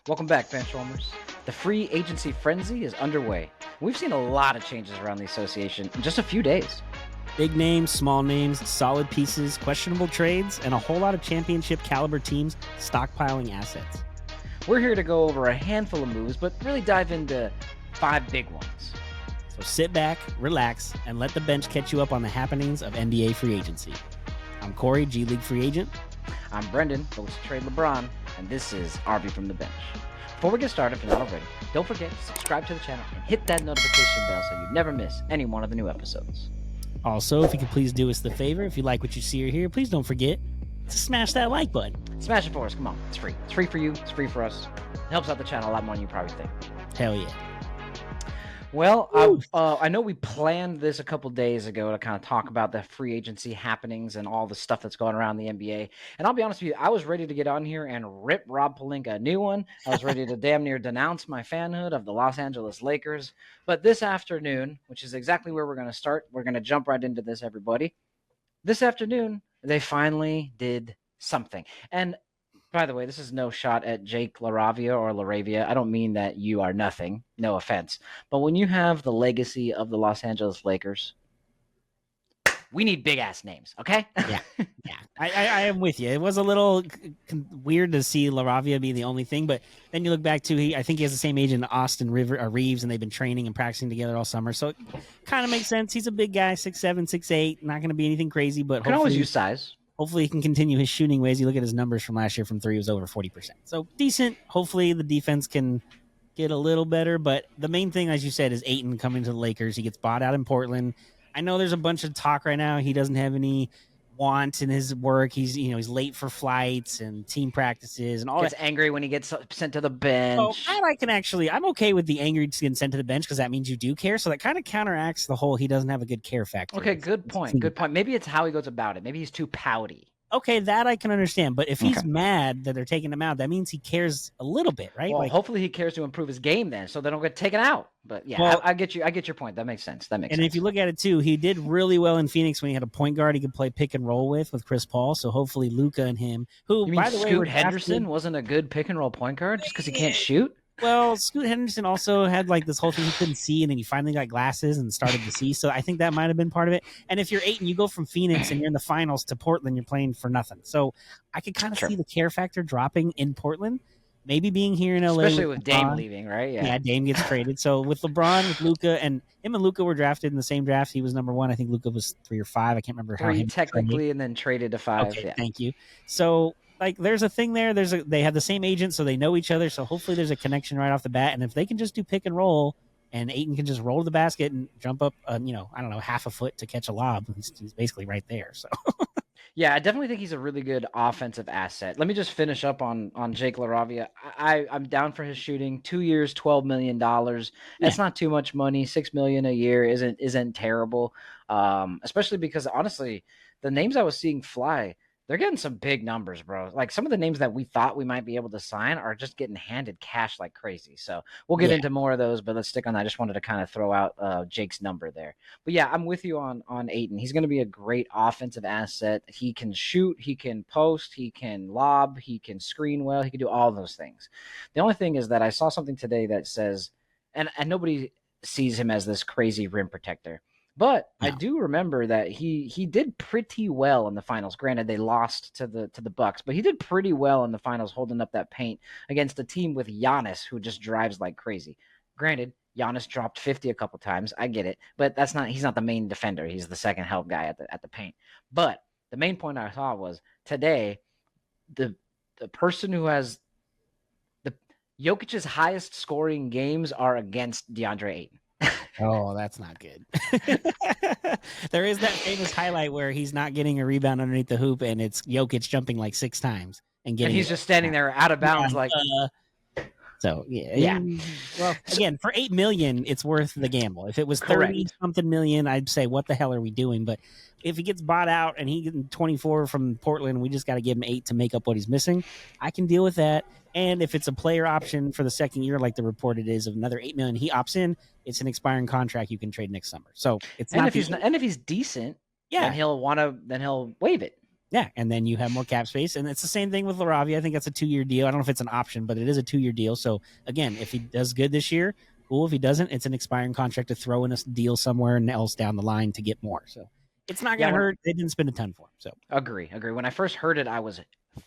Welcome back, Benchwarmers. The free agency frenzy is underway. We've seen a lot of changes around the association in just a few days. Big names, small names, solid pieces, questionable trades, and a whole lot of championship caliber teams stockpiling assets. We're here to go over a handful of moves, but really dive into 5 big ones. So sit back, relax, and let the bench catch you up on the happenings of NBA free agency. I'm Corey, G League free agent. I'm Brendan, host of Trade LeBron, and this is RV from the Bench. Before we get started, if you're not already, don't forget to subscribe to the channel and hit that notification bell so you never miss any one of the new episodes. Also, if you could please do us the favor, if you like what you see or hear, please don't forget to smash that like button. Smash it for us, come on, it's free. It's free for you, it's free for us. It helps out the channel a lot more than you probably think. Hell yeah. Well, I know we planned this a couple days ago to kind of talk about the free agency happenings and all the stuff that's going around the NBA. And I'll be honest with you, I was ready to get on here and rip Rob Pelinka a new one. I was ready to damn near denounce my fanhood of the Los Angeles Lakers. But this afternoon, which is exactly where we're going to start, we're going to jump right into this, everybody. This afternoon, they finally did something. And by the way, this is no shot at Jake LaRavia or LaRavia. I don't mean that you are nothing. No offense. But when you have the legacy of the Los Angeles Lakers, we need big-ass names, okay? Yeah. I am with you. It was a little weird to see LaRavia be the only thing, but then you look back to, I think he has the same agent, Austin Reeves, and they've been training and practicing together all summer. So it kind of makes sense. He's a big guy, 6'7", 6'8", not going to be anything crazy, but can always use size. Hopefully he can continue his shooting ways. You look at his numbers from last year from three, it was over 40%. So decent. Hopefully the defense can get a little better. But the main thing, as you said, is Ayton coming to the Lakers. He gets bought out in Portland. I know there's a bunch of talk right now. He doesn't have any want in his work. He's late for flights and team practices and all gets angry when he gets sent to the bench. So I'm okay with the angry getting sent to the bench because that means you do care. So that kind of counteracts the whole he doesn't have a good care factor. Okay, good point. Maybe it's how he goes about it. Maybe he's too pouty. Okay, that I can understand. But if he's mad that they're taking him out, that means he cares a little bit, right? Well, hopefully he cares to improve his game then, so they don't get taken out. But yeah, I get you. I get your point. That makes sense. And if you look at it too, he did really well in Phoenix when he had a point guard he could play pick and roll with Chris Paul. So hopefully Luka and him, who by the way, Scoot Henderson wasn't a good pick and roll point guard just because he can't shoot. Well, Scoot Henderson also had like this whole thing he couldn't see, and then he finally got glasses and started to see. So I think that might have been part of it. And if you're Ayton, you go from Phoenix and you're in the finals to Portland, you're playing for nothing. So I could kind of see the care factor dropping in Portland. Maybe being here in LA, especially with Dame leaving, right? Yeah, Dame gets traded. So with LeBron, with Luka, and him and Luka were drafted in the same draft. He was number 1. I think Luka was 3 or 5. I can't remember how. 3 technically, and then traded to 5. Okay, yeah. Thank you. So. Like there's a thing there. They have the same agent, so they know each other. So hopefully there's a connection right off the bat. And if they can just do pick and roll, and Ayton can just roll to the basket and jump up, I don't know, half a foot to catch a lob, he's basically right there. So. Yeah, I definitely think he's a really good offensive asset. Let me just finish up on Jake LaRavia. I'm down for his shooting. 2 years, $12 million. That's not too much money. $6 million a year isn't terrible. Especially because honestly, the names I was seeing fly, they're getting some big numbers, bro. Like some of the names that we thought we might be able to sign are just getting handed cash like crazy. So we'll get into more of those, but let's stick on that. I just wanted to kind of throw out Jake's number there. But yeah, I'm with you on Ayton. He's going to be a great offensive asset. He can shoot, he can post, he can lob, he can screen well, he can do all those things. The only thing is that I saw something today that says, and nobody sees him as this crazy rim protector. But I do remember that he did pretty well in the finals. Granted, they lost to the Bucks, but he did pretty well in the finals, holding up that paint against a team with Giannis, who just drives like crazy. Granted, Giannis dropped 50 a couple times. I get it, but he's not the main defender. He's the second help guy at the paint. But the main point I saw was today, the person who has the Jokic's highest scoring games are against Deandre Ayton. Oh, that's not good. There is that famous highlight where he's not getting a rebound underneath the hoop, and it's Jokic jumping like 6 times and he's just standing there out of bounds, So yeah. Well, again, for $8 million, it's worth the gamble. If it was 30 something million, I'd say, what the hell are we doing? But if he gets bought out and he gets 24 from Portland, we just got to give him 8 to make up what he's missing. I can deal with that. And if it's a player option for the second year, like the report it is, of another $8 million, he opts in. It's an expiring contract you can trade next summer. So it's if he's decent, then he'll waive it. Yeah, and then you have more cap space, and it's the same thing with Laravia. I think that's a 2-year deal. I don't know if it's an option, but it is a 2-year deal. So again, if he does good this year, cool. If he doesn't, it's an expiring contract to throw in a deal somewhere else down the line to get more. So it's not going to hurt. They didn't spend a ton for him. So agree. When I first heard it, I was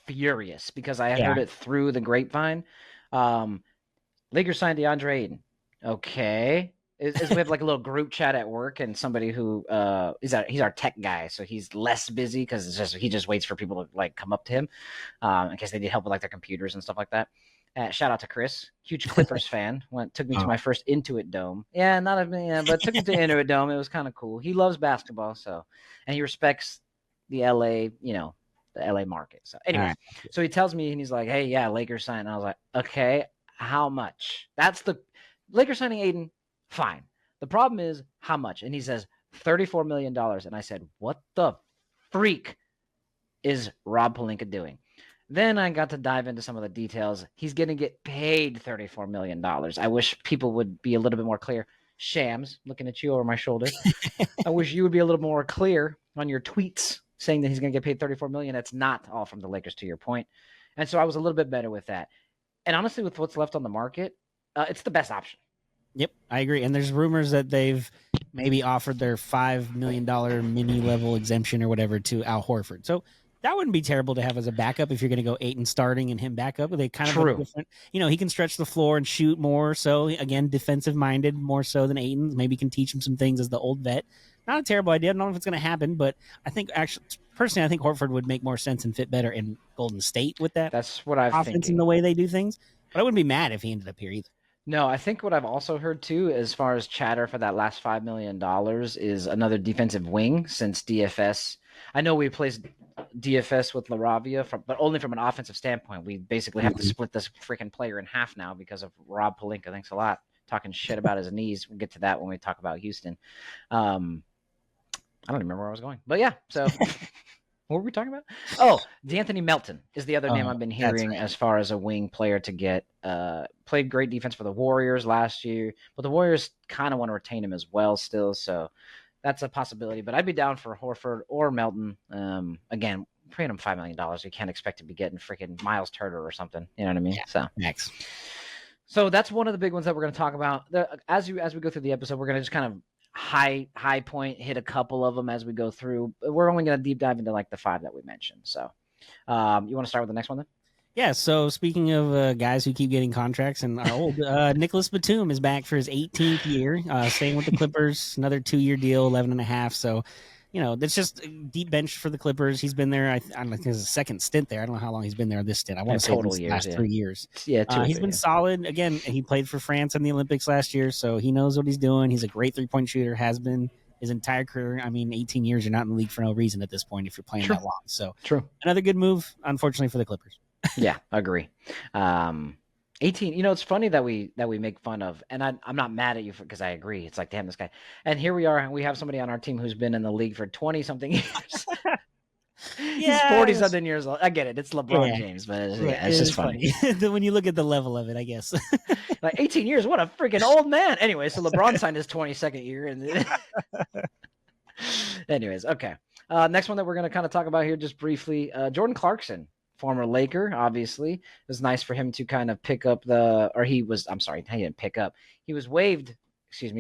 furious because I had heard it through the grapevine. Lakers signed DeAndre Ayton. Okay. Is we have like a little group chat at work, and somebody who he's our tech guy, so he's less busy because he just waits for people to like come up to him in case they need help with like their computers and stuff like that. Shout out to Chris, huge Clippers fan. Took me to my first Intuit Dome. Yeah, but took me to Intuit Dome. It was kind of cool. He loves basketball, and he respects the LA, the LA market. So anyway, so he tells me, and he's like, "Hey, yeah, Lakers signed." And I was like, "Okay, how much?" That's the Lakers signing Ayton. Fine. The problem is how much? And he says $34 million. And I said, what the freak is Rob Pelinka doing? Then I got to dive into some of the details. He's going to get paid $34 million. I wish people would be a little bit more clear. Shams, looking at you over my shoulder. I wish you would be a little more clear on your tweets saying that he's going to get paid $34 million. That's not all from the Lakers, to your point. And so I was a little bit better with that. And honestly, with what's left on the market, it's the best option. Yep, I agree. And there's rumors that they've maybe offered their $5 million mini level exemption or whatever to Al Horford. So that wouldn't be terrible to have as a backup if you're going to go Ayton starting and him backup. They kind of look different. He can stretch the floor and shoot more. So again, defensive minded more so than Ayton. Maybe can teach him some things as the old vet. Not a terrible idea. I don't know if it's going to happen, but I think personally, I think Horford would make more sense and fit better in Golden State with that. That's what I've offense and the way they do things. But I wouldn't be mad if he ended up here either. No, I think what I've also heard too, as far as chatter for that last $5 million, is another defensive wing, since DFS. I know we placed DFS with Laravia, but only from an offensive standpoint. We basically have to split this freaking player in half now because of Rob Pelinka. Thanks a lot. Talking shit about his knees. We'll get to that when we talk about Houston. I don't remember where I was going, but yeah. So what were we talking about? Oh, D'Anthony Melton is the other name I've been hearing as far as a wing player to get. Played great defense for the Warriors last year, but the Warriors kind of want to retain him as well still. So that's a possibility, but I'd be down for Horford or Melton. Again, paying him $5 million. You can't expect to be getting freaking Miles Turner or something. You know what I mean? Yeah. So next. So that's one of the big ones that we're going to talk about. As we go through the episode, we're going to just kind of high point, hit a couple of them as we go through. We're only going to deep dive into like the 5 that we mentioned. So you want to start with the next one then? Yeah, so speaking of guys who keep getting contracts and are old, Nicholas Batum is back for his 18th year, staying with the Clippers, another 2-year deal, 11.5. So, that's just a deep bench for the Clippers. He's been there, I don't know, his second stint there. I don't know how long he's been there this stint. I want to say the last 3 years. Yeah, he's been solid. Again, he played for France in the Olympics last year, so he knows what he's doing. He's a great three-point shooter, has been his entire career. I mean, 18 years, you're not in the league for no reason at this point if you're playing that long. So, another good move, unfortunately, for the Clippers. Yeah, agree. 18. It's funny that we make fun of, and I'm not mad at you because I agree. It's like, damn, this guy. And here we are, and we have somebody on our team who's been in the league for 20 something years. He's 40 something years old. I get it. It's LeBron James, but it's just funny. When you look at the level of it, I guess. Like 18 years, what a freaking old man. Anyway, so LeBron signed his 22nd year, and anyways, okay. Next one that we're going to kind of talk about here just briefly, Jordan Clarkson. Former Laker, obviously. It was nice for him to kind of pick up he didn't pick up. He was waived,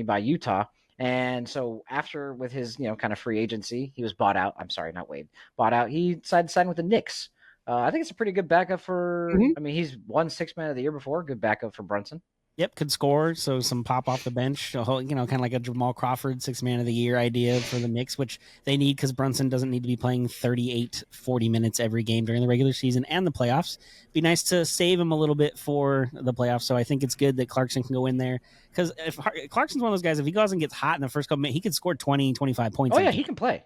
by Utah. And so after, with his, kind of free agency, he was bought out. I'm sorry, not waived. Bought out. He decided to sign with the Knicks. I think it's a pretty good backup for, I mean, he's won 6 Man of the Year before. Good backup for Brunson. Yep, could score, so some pop off the bench, kind of like a Jamal Crawford 6 Man of the Year idea for the Knicks, which they need because Brunson doesn't need to be playing 38, 40 minutes every game during the regular season and the playoffs. Be nice to save him a little bit for the playoffs, so I think it's good that Clarkson can go in there because if Clarkson's one of those guys, if he goes and gets hot in the first couple minutes, he could score 20, 25 points. Oh, yeah, he can play.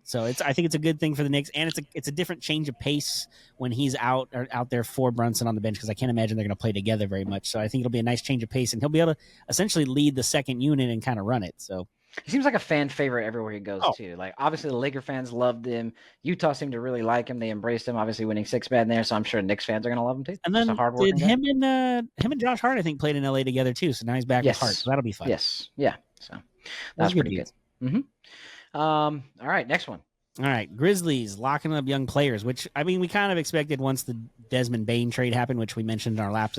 So I think it's a good thing for the Knicks, and it's a different change of pace when he's out there for Brunson on the bench because I can't imagine they're going to play together very much. So I think it'll be a nice change of pace, and he'll be able to essentially lead the second unit and kind of run it. So he seems like a fan favorite everywhere he goes too. Like obviously the Laker fans loved him. Utah seemed to really like him. They embraced him. Obviously winning 6 Man there, so I'm sure Knicks fans are going to love him too. And then him and Josh Hart I think played in LA together too. So now he's back with Hart. So that'll be fun. Yes, yeah. So that's pretty good. Mm-hmm. All right, next one. All right, Grizzlies locking up young players, which I mean we kind of expected once the Desmond Bane trade happened, which we mentioned in our last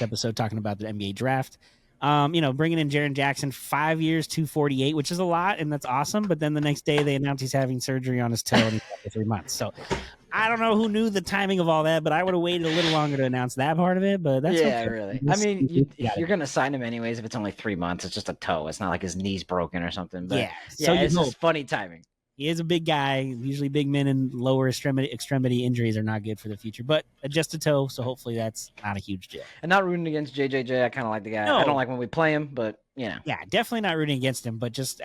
episode talking about the NBA draft. Bringing in Jaren Jackson, 5 years, 248, which is a lot, and that's awesome. But then the next day they announced he's having surgery on his toe and he's out for 3 months. So I don't know who knew the timing of all that, but I would have waited a little longer to announce that part of it. But that's okay. Really. I mean, you're going to sign him anyways if it's only 3 months. It's just a toe. It's not like his knee's broken or something. But so it's just funny timing. He is a big guy. Usually big men and lower extremity injuries are not good for the future. But just a toe, so hopefully that's not a huge deal. And not rooting against JJJ. I kind of like the guy. No. I don't like when we play him, but, Yeah, definitely not rooting against him. But just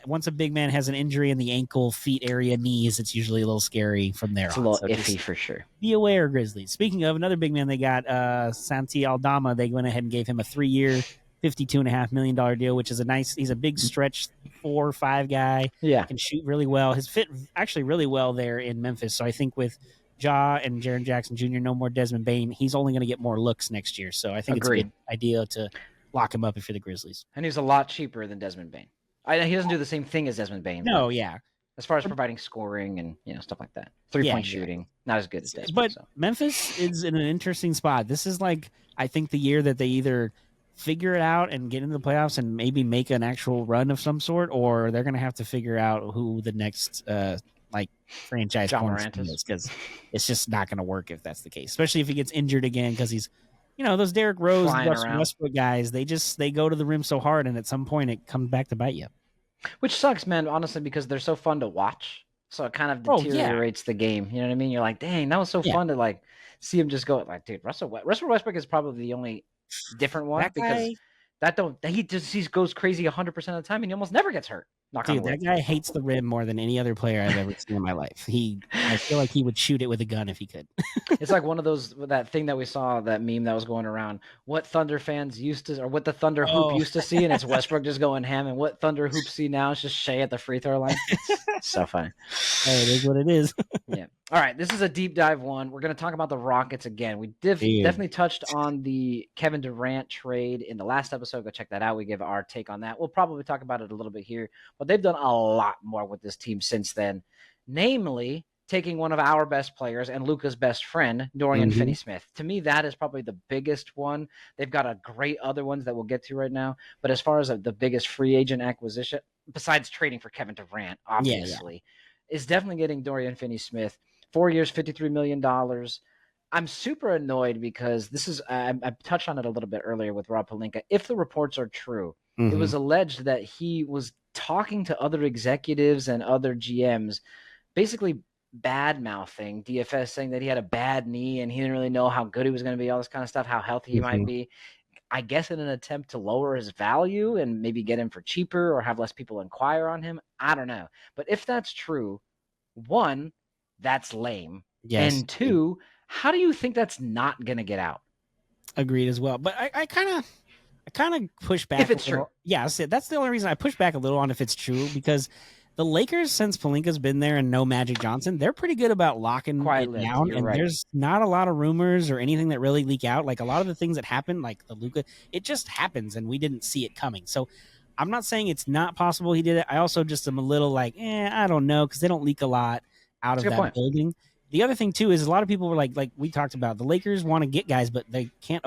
once a big man has an injury in the ankle, feet area, knees, it's usually a little scary from there on. It's a little iffy for sure. Be aware, Grizzlies. Speaking of another big man, they got Santi Aldama. They went ahead and gave him a 3-year, $52.5 million deal, which is he's a big stretch 4 or 5 guy. Yeah. Can shoot really well. His fit actually really well there in Memphis. So I think with Ja and Jaren Jackson Jr., no more Desmond Bane, he's only going to get more looks next year. So I think it's a good idea to lock him up if you're the Grizzlies. And he's a lot cheaper than Desmond Bane. He doesn't do the same thing as Desmond Bane. No, yeah. As far as providing scoring and stuff like that. 3-point shooting, not as good as Desmond. But Memphis is in an interesting spot. This is I think the year that they either figure it out and get into the playoffs and maybe make an actual run of some sort, or they're going to have to figure out who the next franchise cornerstone is, because it's just not going to work if that's the case, especially if he gets injured again, because he's those Derrick Rose, Westbrook guys, they go to the rim so hard, and at some point it comes back to bite you. Which sucks, man, honestly, because they're so fun to watch. So it kind of deteriorates the game. You know what I mean? You're like, dang, that was so fun to see him just go dude, Russell Westbrook is probably the only different one, because he goes crazy 100% of the time, and he almost never gets hurt. Dude, that guy hates the rim more than any other player I've ever seen in my life. I feel like he would shoot it with a gun if he could. It's like one of those, that thing that we saw, that meme that was going around, what Thunder fans used to, or what the Thunder hoop used to see, and it's Westbrook just going ham, and what Thunder hoop see now is just Shea at the free throw line. It's so funny. Hey, it is what it is. Yeah. All right, this is a deep dive one. We're going to talk about the Rockets again. We definitely touched on the Kevin Durant trade in the last episode. Go check that out. We give our take on that. We'll probably talk about it a little bit here, but they've done a lot more with this team since then, namely taking one of our best players and Luka's best friend, Dorian Finney-Smith. To me, that is probably the biggest one. They've got a great other ones that we'll get to right now, but as far as the biggest free agent acquisition, besides trading for Kevin Durant, obviously, is definitely getting Dorian Finney-Smith. 4 years, $53 million. I'm super annoyed because this is, I touched on it a little bit earlier with Rob Pelinka. If the reports are true, it was alleged that he was talking to other executives and other GMs, basically bad-mouthing DFS, saying that he had a bad knee and he didn't really know how good he was going to be, all this kind of stuff, how healthy he might be. I guess in an attempt to lower his value and maybe get him for cheaper or have less people inquire on him. I don't know. But if that's true, one, that's lame. Yes. And two, how do you think that's not going to get out? Agreed as well. But I kind of push back. If it's true. Yeah, that's the only reason I push back a little on if it's true, because the Lakers, since Pelinka's been there and no Magic Johnson, they're pretty good about locking it down. And there's not a lot of rumors or anything that really leak out. Like a lot of the things that happen, like the Luka, it just happens and we didn't see it coming. So I'm not saying it's not possible he did it. I also just am a little I don't know, because they don't leak a lot out of that building. The other thing too is a lot of people were like we talked about, the Lakers want to get guys, but they can't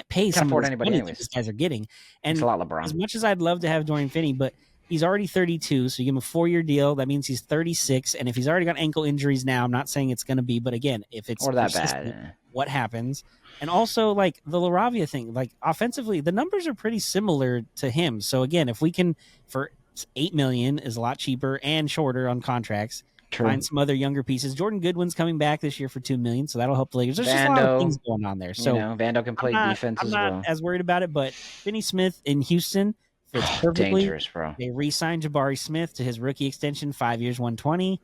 pay some of the money that these guys are getting. And it's a lot, LeBron. As much as I'd love to have Dorian Finney, but he's already 32, so you give him a 4-year deal. That means he's 36, and if he's already got ankle injuries now, I'm not saying it's going to be, but again, if it's that bad, what happens? And also, the LaRavia thing, offensively, the numbers are pretty similar to him. So again, if we can, for $8 million is a lot cheaper and shorter on contracts. True. Find some other younger pieces. Jordan Goodwin's coming back this year for $2 million, so that'll help the Lakers. There's just a lot of things going on there. So Vando can play defense as well. I'm not as worried about it, but Finney-Smith in Houston fits perfectly. Dangerous, bro. They re-signed Jabari Smith to his rookie extension, 5 years, $120.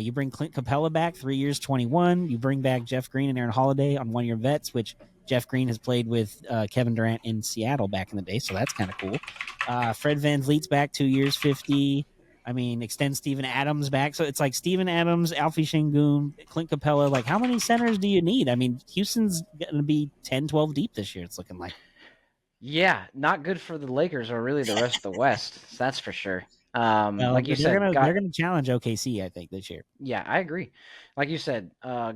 You bring Clint Capella back, 3 years, $21. You bring back Jeff Green and Aaron Holiday on 1-year vets, which Jeff Green has played with Kevin Durant in Seattle back in the day, so that's kind of cool. Fred VanVleet's back, 2 years, $50. Extend Steven Adams back. So it's Steven Adams, Alfie Şengün, Clint Capella. How many centers do you need? Houston's going to be 10, 12 deep this year, it's looking like. Yeah, not good for the Lakers or really the rest of the West. That's for sure. Like you said, they're gonna challenge OKC, I think, this year. Yeah, I agree. Like you said,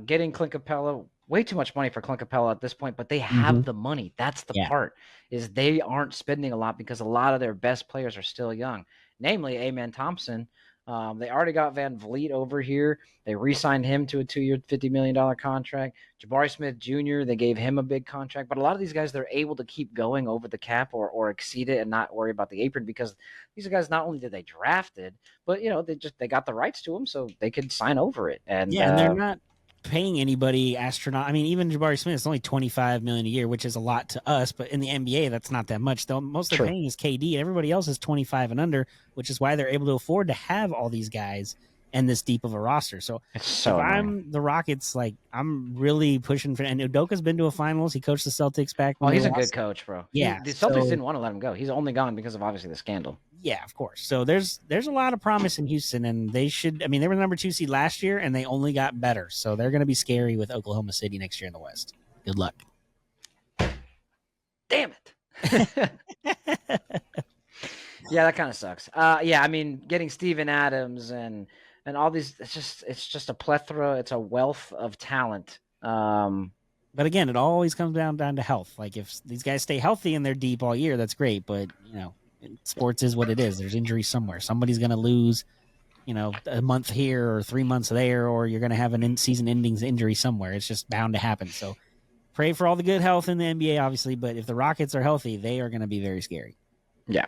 getting Clint Capella, way too much money for Clint Capella at this point, but they have the money. That's the part, is they aren't spending a lot because a lot of their best players are still young, namely Amen Thompson. They already got Van Vliet over here. They re-signed him to a 2-year, $50 million contract. Jabari Smith Jr., they gave him a big contract. But a lot of these guys, they're able to keep going over the cap or exceed it and not worry about the apron because these guys, not only did they drafted, but, they got the rights to them, so they could sign over it. And and they're not paying anybody astronaut. I mean, even Jabari Smith is only $25 million a year, which is a lot to us, but in the NBA, that's not that much. Though most they're paying is KD, and everybody else is 25 and under, which is why they're able to afford to have all these guys and this deep of a roster. So, if I'm the Rockets, like, I'm really pushing for. And Udoka's been to a finals. He coached the Celtics back. Oh, he's a good coach, bro. Yeah, the Celtics didn't want to let him go. He's only gone because of obviously the scandal. Yeah, of course. So there's a lot of promise in Houston, and they should. I mean, they were the number 2 seed last year, and they only got better. So they're going to be scary with Oklahoma City next year in the West. Good luck. Damn it. Yeah, that kind of sucks. Yeah, I mean, getting Steven Adams and all these, it's just a plethora. It's a wealth of talent. But again, it always comes down to health. Like, if these guys stay healthy and they're deep all year, that's great. But sports is what it is. There's injury somewhere. Somebody's going to lose, a month here or 3 months there, or you're going to have an in-season ending injury somewhere. It's just bound to happen. So pray for all the good health in the NBA, obviously. But if the Rockets are healthy, they are going to be very scary. Yeah.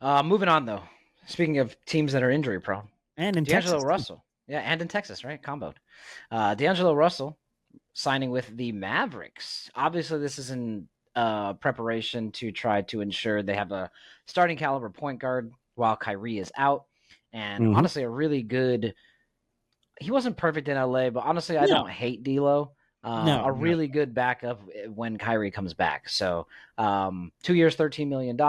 Moving on, though. Speaking of teams that are injury prone. And in D'Angelo Russell. Yeah, and in Texas, right? Comboed. D'Angelo Russell signing with the Mavericks. Obviously, this is in preparation to try to ensure they have a starting caliber point guard while Kyrie is out. And honestly, a really good – he wasn't perfect in LA, but honestly, I don't hate D'Lo. Really good backup when Kyrie comes back. So 2 years, $13 million,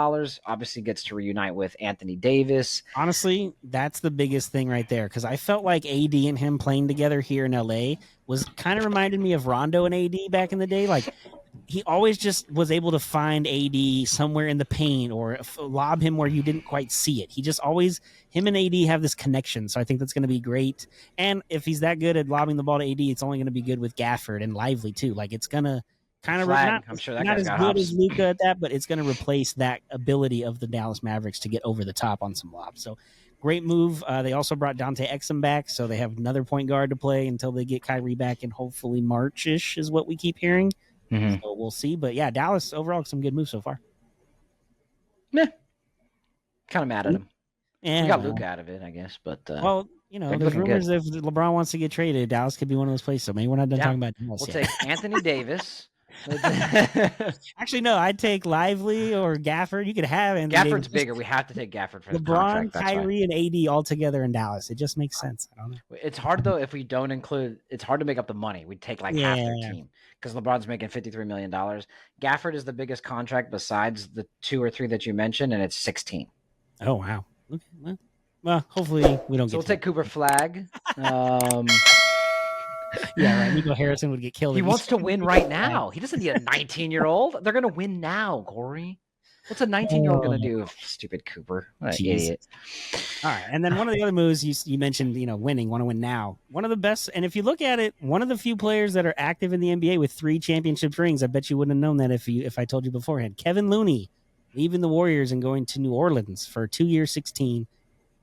obviously gets to reunite with Anthony Davis. Honestly, that's the biggest thing right there, because I felt like AD and him playing together here in LA was kind of reminded me of Rondo and AD back in the day. Like, he always just was able to find AD somewhere in the paint or lob him where you didn't quite see it. He just always, him and AD have this connection. So I think that's going to be great. And if he's that good at lobbing the ball to AD, it's only going to be good with Gafford and Lively too. Like, it's going to kind of, I'm sure that not as good as Luka at that, but it's going to replace that ability of the Dallas Mavericks to get over the top on some lobs. So great move. They also brought Dante Exum back, so they have another point guard to play until they get Kyrie back in hopefully March-ish is what we keep hearing. So we'll see. But yeah, Dallas overall, some good moves so far. Meh. Kind of mad at him. Yeah, we got Luka out of it, I guess. But there's rumors if LeBron wants to get traded, Dallas could be one of those places. So maybe we're not done talking about Dallas yet. We'll take Anthony Davis. Actually, no, I'd take Lively or Gafford. You could have Anthony Gafford's Davis. bigger. We have to take Gafford for the LeBron, contract. Kyrie, and AD all together in Dallas. It just makes sense. I don't know. It's hard though if we don't include. It's hard to make up the money. We'd take half their team because LeBron's making $53 million. Gafford is the biggest contract besides the 2 or 3 that you mentioned, and it's 16. Oh wow. Okay. Well, hopefully we don't. So we'll take Cooper Flag. Yeah, right. Nico Harrison would get killed. He wants to win right now. He doesn't need a 19-year-old. They're going to win now, Corey. What's a 19-year-old going to do? Stupid Cooper. What an idiot. All right. And then one of the other moves you mentioned, winning, want to win now. One of the best, and if you look at it, one of the few players that are active in the NBA with 3 championship rings. I bet you wouldn't have known that if I told you beforehand. Kevin Looney leaving the Warriors and going to New Orleans for 2 years, 16.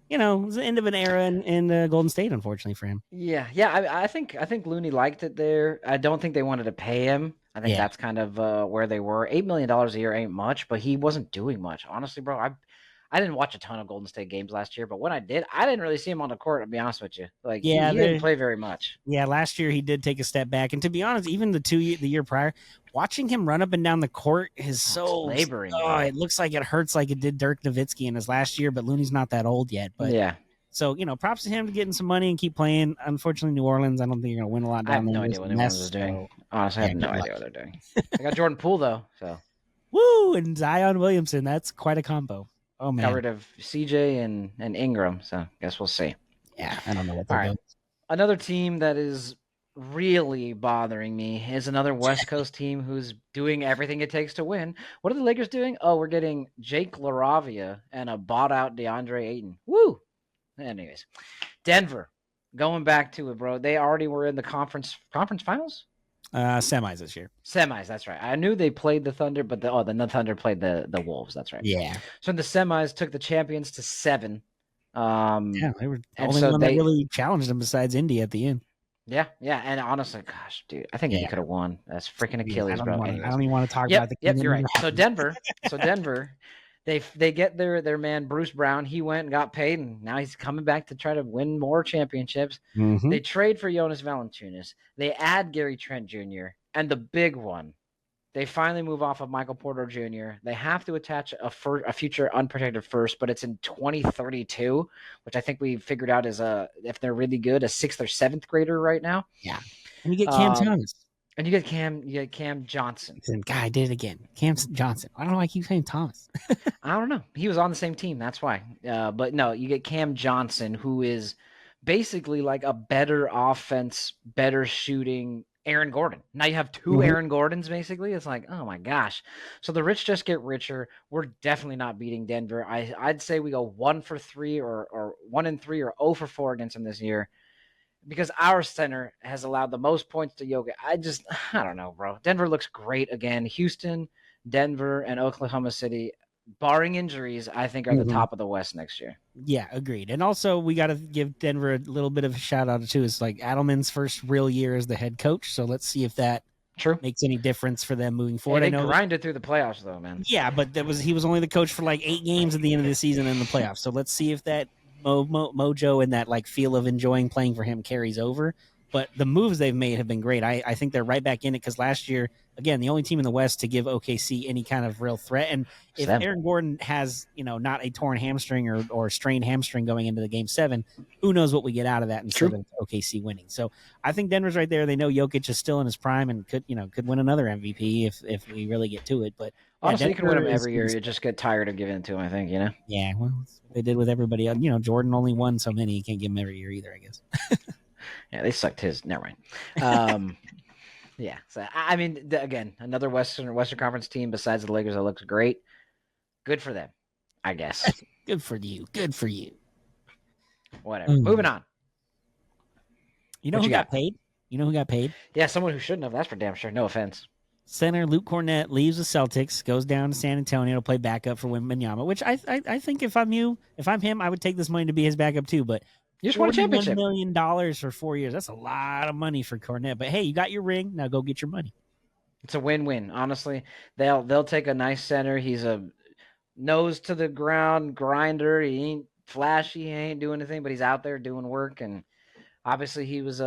It was the end of an era in Golden State, unfortunately for him. Yeah. I think Looney liked it there. I don't think they wanted to pay him. I think that's kind of where they were. $8 million a year ain't much, but he wasn't doing much. Honestly, bro, I didn't watch a ton of Golden State games last year, but when I did, I didn't really see him on the court, to be honest with you. Like, he didn't play very much. Yeah, last year he did take a step back. And to be honest, even the year prior, watching him run up and down the court is so laboring. It looks like it hurts like it did Dirk Nowitzki in his last year, but Looney's not that old yet. But yeah. So, props to him to getting some money and keep playing. Unfortunately, New Orleans, I don't think you're going to win a lot down there. I have no idea what New Orleans is doing. Honestly, I have no idea what they're doing. They got Jordan Poole, though. So. Woo! And Zion Williamson. That's quite a combo. Oh, man. Got rid of CJ and Ingram, so I guess we'll see. Yeah, I don't know what they're doing. Another team that is really bothering me is another West Coast team who's doing everything it takes to win. What are the Lakers doing? Oh, we're getting Jake LaRavia and a bought out DeAndre Ayton. Woo! Anyways, Denver, going back to it, bro. They already were in the conference finals. Semis this year. Semis, that's right. I knew they played the Thunder, but the Thunder played the Wolves. That's right. Yeah. So in the semis, took the champions to 7. Yeah, they were the and only so one that really challenged them besides Indy at the end. Yeah, and honestly, gosh, dude, I think he could have won. That's freaking Achilles, bro. I don't even want to talk about the. Yep, you're right. So Denver, they get their man Bruce Brown. He went and got paid, and now he's coming back to try to win more championships. Mm-hmm. They trade for Jonas Valanciunas. They add Gary Trent Jr. And the big one, they finally move off of Michael Porter Jr. They have to attach a future unprotected first, but it's in 2032, which I think we figured out is if they're really good, a 6th or 7th grader right now. Yeah, and you get Cam Thomas, and you get Cam Johnson. God, I did it again. Cam Johnson. I don't know why I keep saying Thomas. I don't know. He was on the same team. That's why. But no, you get Cam Johnson, who is basically like a better offense, better shooting Aaron Gordon. Now you have 2 Aaron Gordons, basically. It's like, oh my gosh. So the rich just get richer. We're definitely not beating Denver. I'd say we go 1 for 3 or 1 and 3 or 0 for 4 against them this year, because our center has allowed the most points to Jokic. I don't know, bro. Denver looks great again. Houston, Denver, and Oklahoma City, barring injuries, I think are the top of the West next year. Yeah, agreed. And also, we got to give Denver a little bit of a shout out too. It's like Adelman's first real year as the head coach, so let's see if that makes any difference for them moving forward. They grinded through the playoffs, though, man. Yeah, but he was only the coach for like 8 games at the end of the season in the playoffs. So let's see if that mojo and that like feel of enjoying playing for him carries over. But the moves they've made have been great. I think they're right back in it because last year, again, the only team in the West to give OKC any kind of real threat. And if Aaron Gordon has, not a torn hamstring or strained hamstring going into the Game 7, who knows what we get out of that instead of OKC winning. So I think Denver's right there. They know Jokic is still in his prime and could win another MVP if we really get to it. But honestly, you can win them every year. You just get tired of giving it to him, I think, Yeah, well, they did with everybody else. Jordan only won so many. You can't give him every year either, I guess. Yeah, they sucked his. Never mind. Yeah. So I mean, again, another Western Conference team besides the Lakers that looks great. Good for them, I guess. Good for you. Good for you. Whatever. Moving on. You know who got paid? You know who got paid? Yeah, someone who shouldn't have. That's for damn sure. No offense. Center Luke Cornett leaves the Celtics, goes down to San Antonio to play backup for Wembanyama, which I think if I'm him, I would take this money to be his backup too. But you just won a championship. $41 million for 4 years. That's a lot of money for Cornett. But hey, you got your ring. Now go get your money. It's a win-win. Honestly, they'll take a nice center. He's a nose to the ground grinder. He ain't flashy. He ain't doing anything, but he's out there doing work. And obviously, he was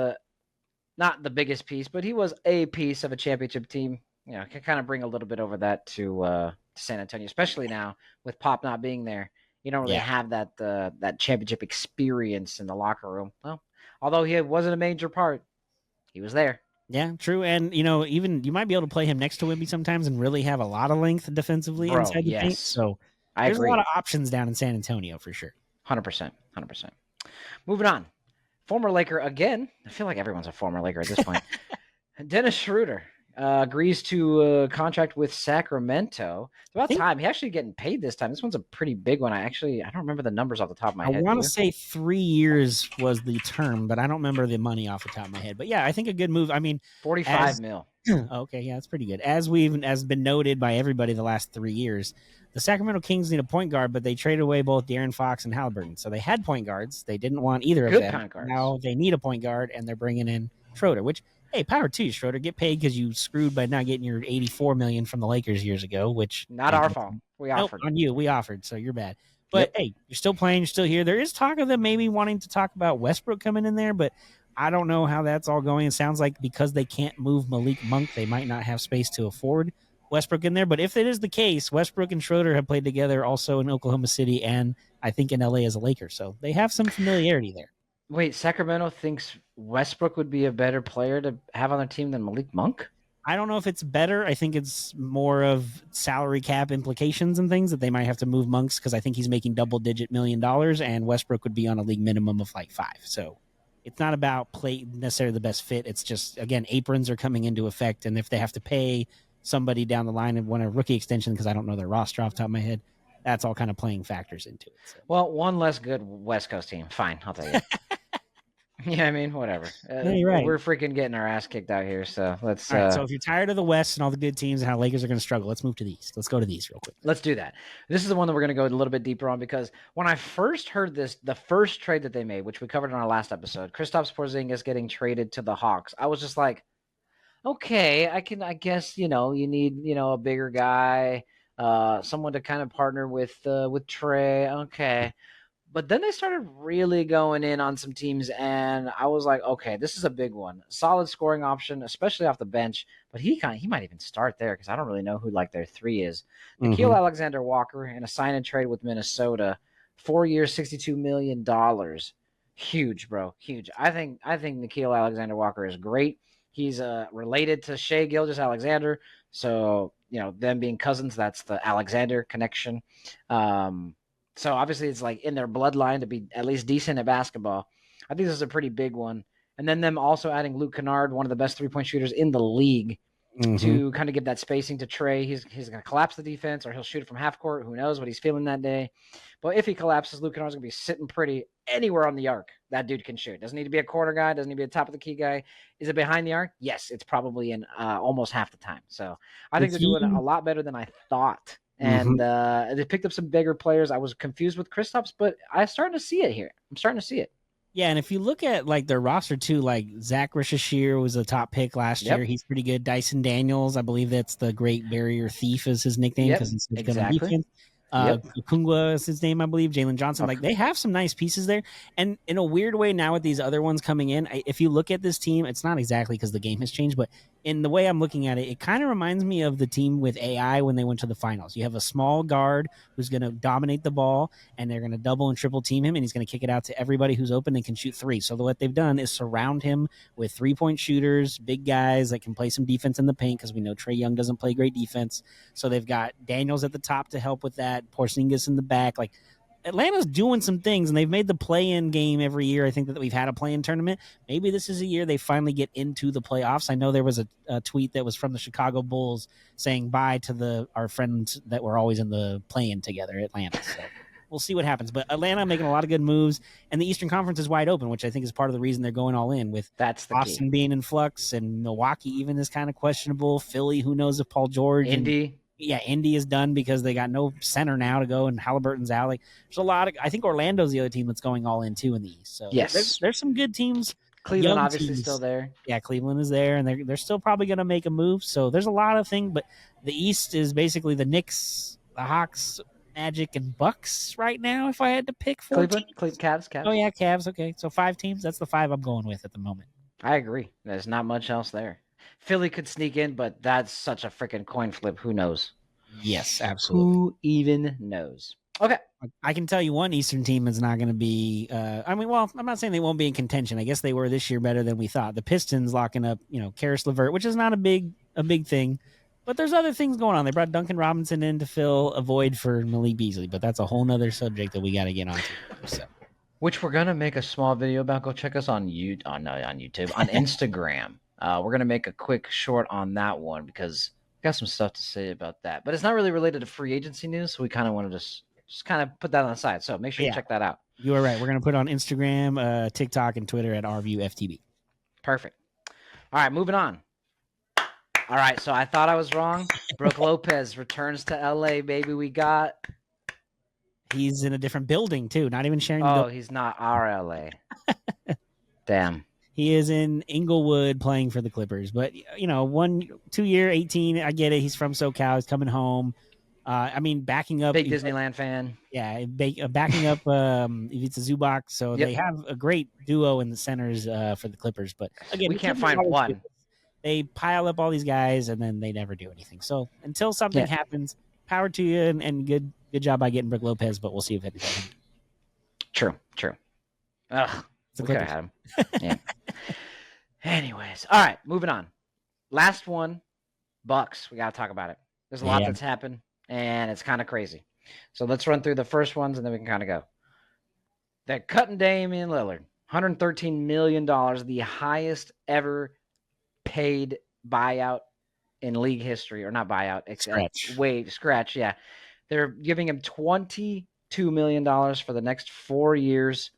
not the biggest piece, but he was a piece of a championship team. Can kind of bring a little bit over that to San Antonio, especially now with Pop not being there. You don't really have that championship experience in the locker room. Well, although he wasn't a major part, he was there. Yeah, true. And, even you might be able to play him next to Wemby sometimes and really have a lot of length defensively inside the paint. So there's a lot of options down in San Antonio for sure. 100%. Moving on. Former Laker again. I feel like everyone's a former Laker at this point. Dennis Schroeder agrees to a contract with Sacramento. It's about time. He's actually getting paid this time. This one's a pretty big one. I don't remember the numbers off the top of my head. I want to say 3 years was the term, but I don't remember the money off the top of my head. But yeah, I think a good move. I mean, 45 mil. Okay, yeah, that's pretty good. As been noted by everybody the last 3 years, the Sacramento Kings need a point guard, but they traded away both De'Aaron Fox and Halliburton. So they had point guards. They didn't want either of them. Now they need a point guard, and they're bringing in Schroeder, which, hey, power to you, Schroeder. Get paid because you screwed by not getting your $84 million from the Lakers years ago, which not our fault. We offered. On you. We offered, so you're bad. But hey, you're still playing. You're still here. There is talk of them maybe wanting to talk about Westbrook coming in there, but I don't know how that's all going. It sounds like because they can't move Malik Monk, they might not have space to afford Westbrook in there. But if it is the case, Westbrook and Schroeder have played together also in Oklahoma City and I think in LA as a Laker. So they have some familiarity there. Wait, Sacramento thinks Westbrook would be a better player to have on their team than Malik Monk? I don't know if it's better. I think it's more of salary cap implications and things that they might have to move Monks because I think he's making double-digit $1 million and Westbrook would be on a league minimum of like 5. So it's not about play necessarily the best fit. It's just, again, aprons are coming into effect. And if they have to pay somebody down the line and want a rookie extension, because I don't know their roster off the top of my head, that's all kind of playing factors into it. So. Well, one less good West Coast team. Fine, I'll take it. Yeah, I mean, whatever. No, you're right. We're freaking getting our ass kicked out here, so let's. All right, so if you're tired of the West and all the good teams and how Lakers are going to struggle, let's move to the East. Let's go to the East real quick. Let's do that. This is the one that we're going to go a little bit deeper on, because when I first heard this, the first trade that they made, which we covered in our last episode, Kristaps Porzingis getting traded to the Hawks, I was just like, okay, I guess, you need, a bigger guy, someone to kind of partner with Trey. Okay. But then they started really going in on some teams, and I was like, okay, this is a big one. Solid scoring option, especially off the bench. But he might even start there, because I don't really know who their three is. Nickeil Alexander-Walker in a sign and trade with Minnesota, 4 years, $62 million. Huge, bro, huge. I think Nickeil Alexander-Walker is great. He's related to Shai Gilgeous-Alexander, so them being cousins, that's the Alexander connection. So obviously it's like in their bloodline to be at least decent at basketball. I think this is a pretty big one. And then them also adding Luke Kennard, one of the best three-point shooters in the league, to kind of give that spacing to Trey. He's going to collapse the defense, or he'll shoot it from half court. Who knows what he's feeling that day. But if he collapses, Luke Kennard's going to be sitting pretty anywhere on the arc. That dude can shoot. Doesn't need to be a corner guy. Doesn't need to be a top of the key guy. Is it behind the arc? Yes, it's probably in almost half the time. So I think they're doing a lot better than I thought. And they picked up some bigger players. I was confused with Kristaps, but I'm starting to see it here. I'm starting to see it. Yeah, and if you look at their roster too, Zach Rishashir was a top pick last year. He's pretty good. Dyson Daniels, I believe that's the Great Barrier Thief is his nickname, because he's good on defense. Kungwa is his name, I believe. Jalen Johnson. They have some nice pieces there. And in a weird way, now with these other ones coming in, if you look at this team, it's not exactly because the game has changed, but in the way I'm looking at it, it kind of reminds me of the team with AI when they went to the finals. You have a small guard who's going to dominate the ball, and they're going to double and triple team him, and he's going to kick it out to everybody who's open and can shoot three. So what they've done is surround him with three-point shooters, big guys that can play some defense in the paint, because we know Trae Young doesn't play great defense. So they've got Daniels at the top to help with that, Porzingis in the back. Atlanta's doing some things, and they've made the play-in game every year. I think that we've had a play-in tournament. Maybe this is a year they finally get into the playoffs. I know there was a tweet that was from the Chicago Bulls saying bye to our friends that were always in the play-in together, Atlanta. So we'll see what happens. But Atlanta making a lot of good moves, and the Eastern Conference is wide open, which I think is part of the reason they're going all in, with Boston being in flux, and Milwaukee even is kind of questionable. Philly, who knows if Paul George. Indy is done because they got no center now to go, and Halliburton's out. There's a lot of. I think Orlando's the other team that's going all in too in the East. So there's some good teams. Cleveland obviously still there. Yeah, Cleveland is there, and they're still probably going to make a move. So there's a lot of things, but the East is basically the Knicks, the Hawks, Magic, and Bucks right now. If I had to pick four teams. Cavs. Oh yeah, Cavs. Okay, so 5 teams. That's the 5 I'm going with at the moment. I agree. There's not much else there. Philly could sneak in, but that's such a freaking coin flip. Who knows? Yes, absolutely. Who even knows? Okay. I can tell you one Eastern team is not going to be I'm not saying they won't be in contention. I guess they were this year better than we thought. The Pistons locking up, Karis LeVert, which is not a big thing. But there's other things going on. They brought Duncan Robinson in to fill a void for Malik Beasley, but that's a whole nother subject that we got to get onto. So. Which we're gonna make a small video about. Go check us on YouTube, on Instagram. We're gonna make a quick short on that one, because we got some stuff to say about that. But it's not really related to free agency news, so we kind of want to just kind of put that on the side. So make sure you check that out. You are right. We're gonna put it on Instagram, TikTok, and Twitter at RVUFTB. Perfect. All right, moving on. All right, so I thought I was wrong. Brook Lopez returns to LA, baby. He's in a different building, too. Not even sharing the building. He's not our LA. Damn. He is in Inglewood playing for the Clippers. But, 2 year, 18, I get it. He's from SoCal. He's coming home. Backing up. Big Disneyland fan. Yeah, backing up Ivica Zubac. So they have a great duo in the centers for the Clippers. But, again, we can't find one. They pile up all these guys, and then they never do anything. So until something happens, power to you, and good job by getting Brook Lopez, but we'll see if it happens. True. Ugh, we could have had him. Yeah. Anyways, all right, moving on. Last one, Bucks. We got to talk about it. There's a lot that's happened, and it's kind of crazy. So let's run through the first ones, and then we can kind of go. They're cutting Damian Lillard. $113 million, the highest ever paid buyout in league history, or not buyout, scratch. Yeah. They're giving him $22 million for the next 4 years.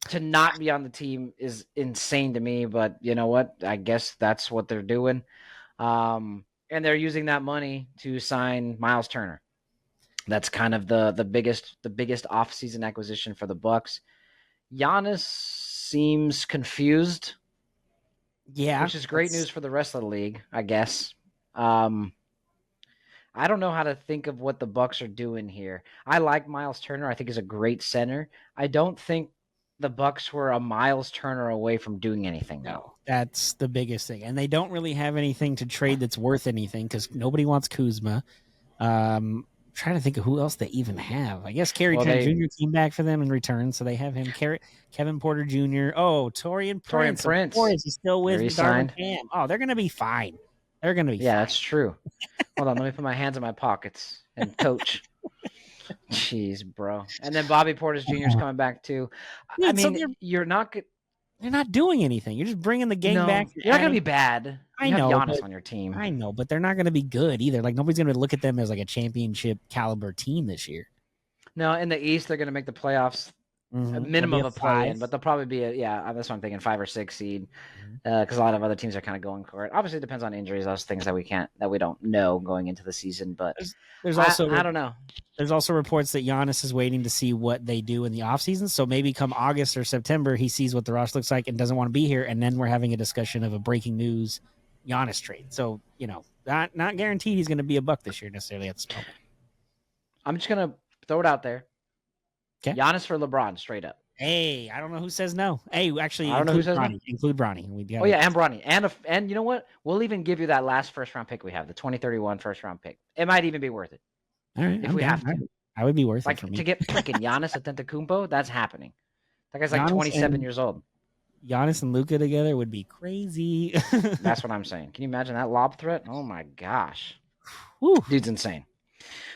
To not be on the team is insane to me, but you know what? I guess that's what they're doing. And they're using that money to sign Miles Turner. That's kind of the biggest offseason acquisition for the Bucks. Giannis seems confused. Yeah. Which is great news for the rest of the league, I guess. I don't know how to think of what the Bucks are doing here. I like Miles Turner. I think he's a great center. I don't think the Bucks were a Miles Turner away from doing anything. No, that's the biggest thing. And they don't really have anything to trade that's worth anything because nobody wants Kuzma. Trying to think of who else they even have. I guess Kerry Trent Jr. came back for them in return, so they have him. Kevin Porter Jr. Oh, Torian Prince. Of course, he's still with Darvin Ham. Oh, they're going to be fine. They're going to be fine. Yeah, that's true. Hold on, let me put my hands in my pockets and coach. Jeez, bro. And then Bobby Portis Jr. is coming back too. Yeah, I mean, so you're not doing anything. You're just bringing the gang back. You're not going to be bad. I know. You have Giannis on your team. I know, but they're not going to be good either. Like, nobody's going to look at them as like a championship caliber team this year. No, in the East, they're going to make the playoffs. A minimum of a play-in, but they'll probably be that's what I'm thinking, 5 or 6 seed, because a lot of other teams are kind of going for it. Obviously, it depends on injuries, those things that we don't know going into the season. But there's also I don't know. There's also reports that Giannis is waiting to see what they do in the offseason. So maybe come August or September, he sees what the roster looks like and doesn't want to be here, and then we're having a discussion of a breaking news Giannis trade. So not guaranteed he's going to be a Buck this year necessarily at this moment. I'm just gonna throw it out there. Okay. Giannis for LeBron, straight up. Hey, I don't know who says no. Hey, actually, I don't know who says no. Include Bronny. And Bronny. And you know what? We'll even give you that last first-round pick we have, the 2031 first-round pick. It might even be worth it. All right. If we have to. I would be worth it for me. To get freaking Giannis Antetokounmpo, that's happening. That guy's like 27 years old. Giannis and Luka together would be crazy. That's what I'm saying. Can you imagine that lob threat? Oh, my gosh. Woo. Dude's insane.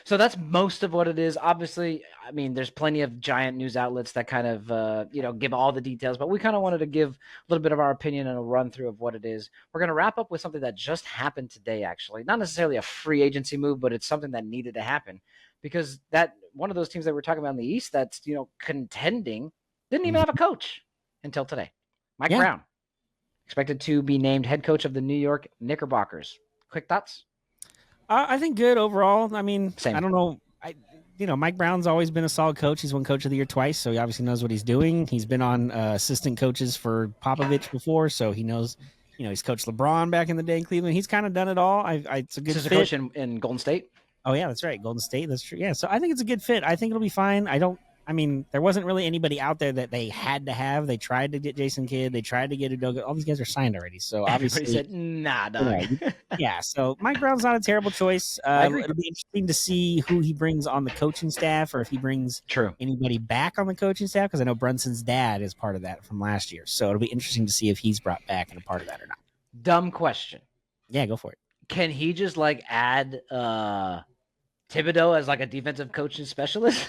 So that's most of what it is. Obviously, I mean, there's plenty of giant news outlets that kind of, give all the details, but we kind of wanted to give a little bit of our opinion and a run through of what it is. We're going to wrap up with something that just happened today, actually. Not necessarily a free agency move, but it's something that needed to happen because that one of those teams that we're talking about in the East that's, contending didn't even have a coach until today. Mike Brown, expected to be named head coach of the New York Knickerbockers. Quick thoughts? I think good overall. I mean, Same. I don't know. Mike Brown's always been a solid coach. He's won Coach of the Year twice, so he obviously knows what he's doing. He's been on assistant coaches for Popovich before, so he knows. He's coached LeBron back in the day in Cleveland. He's kind of done it all. It's a good fit. A coach in Golden State. Oh yeah, that's right, Golden State. That's true. Yeah, so I think it's a good fit. I think it'll be fine. There wasn't really anybody out there that they had to have. They tried to get Jason Kidd. They tried to get Udoka. All these guys are signed already. So obviously, everybody said, nah, dog. Yeah, so Mike Brown's not a terrible choice. It'll be interesting to see who he brings on the coaching staff or if he brings anybody back on the coaching staff because I know Brunson's dad is part of that from last year. So it'll be interesting to see if he's brought back and a part of that or not. Dumb question. Yeah, go for it. Can he just add Thibodeau as a defensive coaching specialist?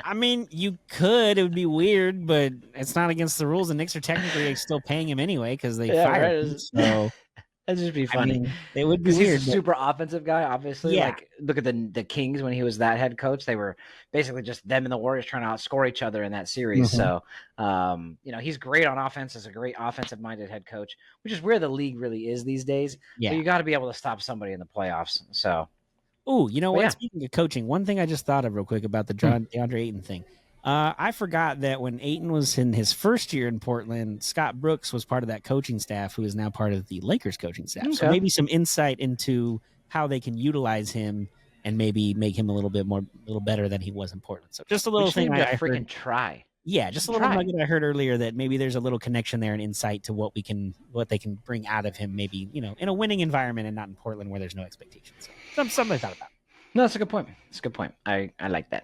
I mean, you could. It would be weird, but it's not against the rules. The Knicks are technically still paying him anyway because they fired him. So that'd just be funny. It would be weird. He's a super offensive guy, obviously. Yeah. Look at the Kings when he was that head coach. They were basically just them and the Warriors trying to outscore each other in that series. Mm-hmm. So, he's great on offense as a great offensive-minded head coach, which is where the league really is these days. Yeah. But you got to be able to stop somebody in the playoffs. So. Oh, you know what? Yeah. Speaking of coaching, one thing I just thought of real quick about the Deandre Ayton thing. I forgot that when Ayton was in his first year in Portland, Scott Brooks was part of that coaching staff who is now part of the Lakers coaching staff. Okay. So maybe some insight into how they can utilize him and maybe make him a little better than he was in Portland. So just a little thing I freaking try. Yeah, just a little nugget I heard earlier that maybe there's a little connection there and insight to what they can bring out of him, maybe, in a winning environment and not in Portland where there's no expectations. So something I thought about. No, that's a good point. It's a good point. I like that.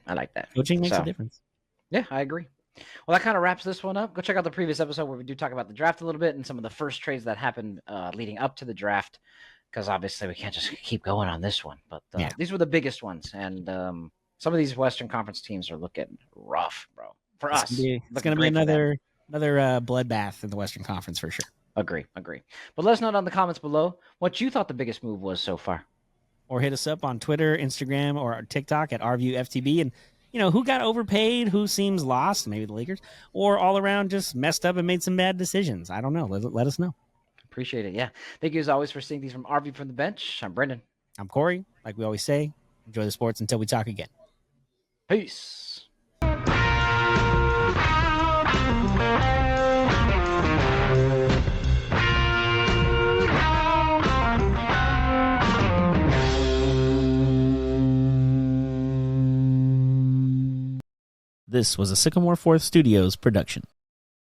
Coaching makes a difference. Yeah, I agree. Well, that kind of wraps this one up. Go check out the previous episode where we do talk about the draft a little bit and some of the first trades that happened leading up to the draft, because obviously we can't just keep going on this one. But these were the biggest ones, and some of these Western Conference teams are looking rough, bro. for us. It's going to be another bloodbath in the Western Conference for sure. Agree. But let us know down in the comments below what you thought the biggest move was so far. Or hit us up on Twitter, Instagram, or TikTok at RViewFTB. And, who got overpaid, who seems lost, maybe the Lakers, or all around just messed up and made some bad decisions. I don't know. Let us know. Appreciate it. Yeah. Thank you as always for seeing these from RV from the bench. I'm Brendan. I'm Corey. Like we always say, enjoy the sports until we talk again. Peace. This was a Sycamore Fourth Studios production.